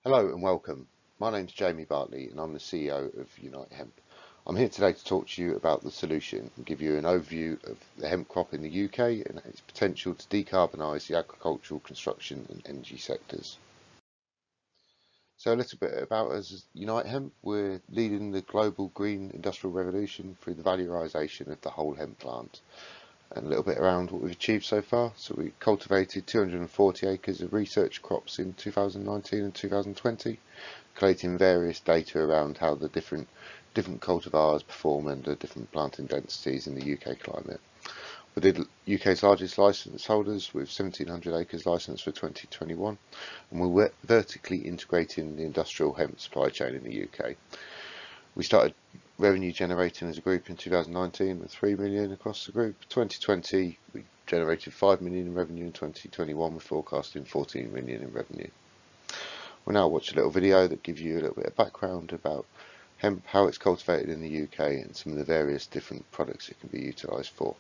Hello and welcome. My name's Jamie Bartley and I'm the CEO of Unyte Hemp. I'm here today to talk to you about the solution and give you an overview of the hemp crop in the UK and its potential to decarbonise the agricultural, construction and energy sectors. So a little bit about us as Unyte Hemp. We're leading the global green industrial revolution through the valorisation of the whole hemp plant. And a little bit around what we've achieved so far. So we cultivated 240 acres of research crops in 2019 and 2020, collating various data around how the different cultivars perform under different planting densities in the UK climate. We did UK's largest licence holders with 1,700 acres licensed for 2021, and we're vertically integrating the industrial hemp supply chain in the UK. We started revenue generating as a group in 2019 with 3 million across the group. 2020 we generated 5 million in revenue. In 2021 we're forecasting 14 million in revenue. We'll now watch a little video that gives you a little bit of background about hemp, how it's cultivated in the UK and some of the various different products it can be utilised for.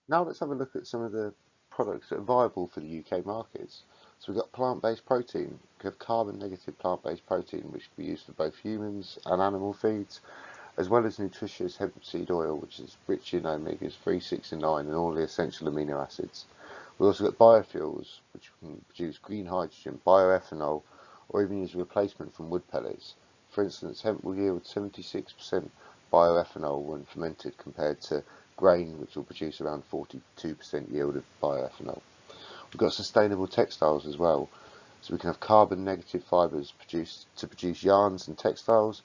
Now let's have a look at some of the products that are viable for the UK markets. So we've got plant-based protein. We have carbon-negative plant-based protein, which can be used for both humans and animal feeds, as well as nutritious hemp seed oil, which is rich in omegas 3, 6, and 9, and all the essential amino acids. We've also got biofuels, which can produce green hydrogen, bioethanol, or even use a replacement from wood pellets. For instance, hemp will yield 76% bioethanol when fermented compared to grain, which will produce around 42% yield of bioethanol. We've got sustainable textiles as well. So we can have carbon negative fibres to produce yarns and textiles,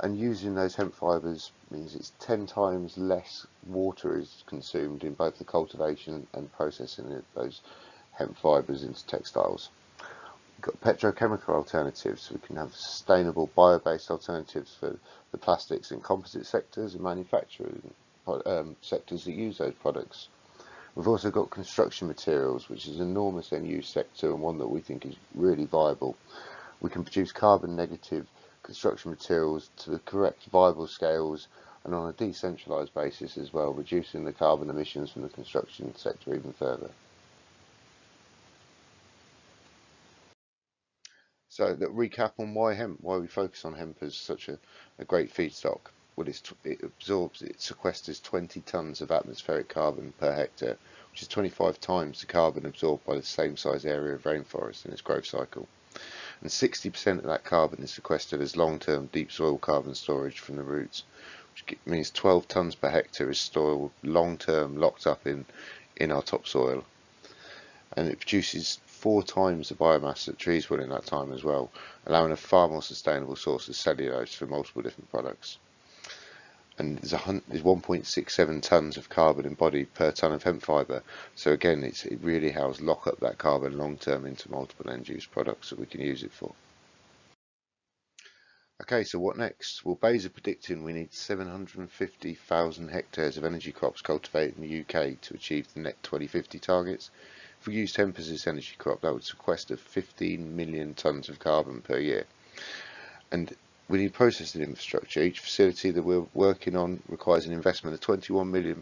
and using those hemp fibres means it's 10 times less water is consumed in both the cultivation and processing of those hemp fibres into textiles. We've got petrochemical alternatives, so we can have sustainable bio-based alternatives for the plastics and composite sectors and manufacturing sectors that use those products. We've also got construction materials, which is an enormous end-use sector and one that we think is really viable. We can produce carbon negative construction materials to the correct viable scales and on a decentralised basis as well, reducing the carbon emissions from the construction sector even further. So that recap on why hemp, why we focus on hemp as such a great feedstock. Well, it sequesters 20 tonnes of atmospheric carbon per hectare, which is 25 times the carbon absorbed by the same size area of rainforest in its growth cycle. And 60% of that carbon is sequestered as long-term deep soil carbon storage from the roots, which means 12 tonnes per hectare is stored long-term, locked up in our topsoil. And it produces 4 times the biomass that trees will in that time as well, allowing a far more sustainable source of cellulose for multiple different products. And there's 1.67 tonnes of carbon embodied per tonne of hemp fibre, so again it really helps lock up that carbon long term into multiple end use products that we can use it for. Okay, so what next? Well, BEIS are predicting we need 750,000 hectares of energy crops cultivated in the UK to achieve the net 2050 targets. If we used hemp as this energy crop, that would sequester 15 million tonnes of carbon per year. And we need processing infrastructure. Each facility that we're working on requires an investment of £21 million,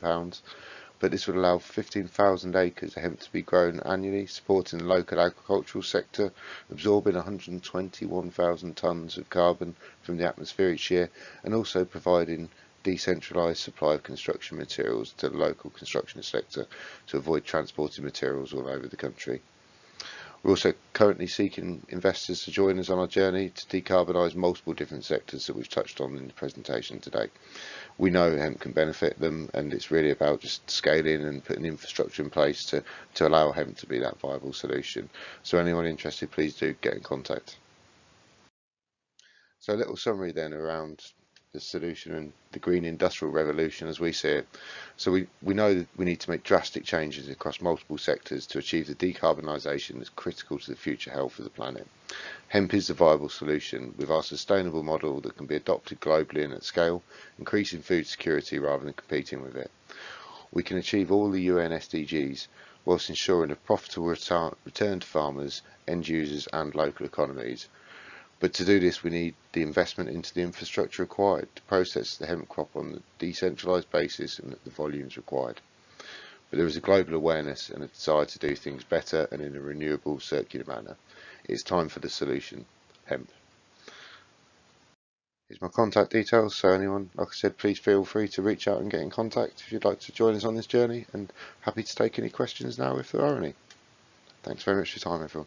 but this would allow 15,000 acres of hemp to be grown annually, supporting the local agricultural sector, absorbing 121,000 tonnes of carbon from the atmosphere each year, and also providing decentralised supply of construction materials to the local construction sector to avoid transporting materials all over the country. We're also currently seeking investors to join us on our journey to decarbonise multiple different sectors that we've touched on in the presentation today. We know hemp can benefit them, and it's really about just scaling and putting infrastructure in place to allow hemp to be that viable solution. So anyone interested, please do get in contact. So a little summary then around the solution and the green industrial revolution as we see it. So we know that we need to make drastic changes across multiple sectors to achieve the decarbonisation that's critical to the future health of the planet. Hemp is the viable solution with our sustainable model that can be adopted globally and at scale, increasing food security rather than competing with it. We can achieve all the UN SDGs whilst ensuring a profitable return to farmers, end users and local economies. But to do this, we need the investment into the infrastructure required to process the hemp crop on a decentralised basis and at the volumes required. But there is a global awareness and a desire to do things better and in a renewable, circular manner. It's time for the solution, hemp. Here's my contact details, so anyone, like I said, please feel free to reach out and get in contact if you'd like to join us on this journey, and happy to take any questions now if there are any. Thanks very much for your time, everyone.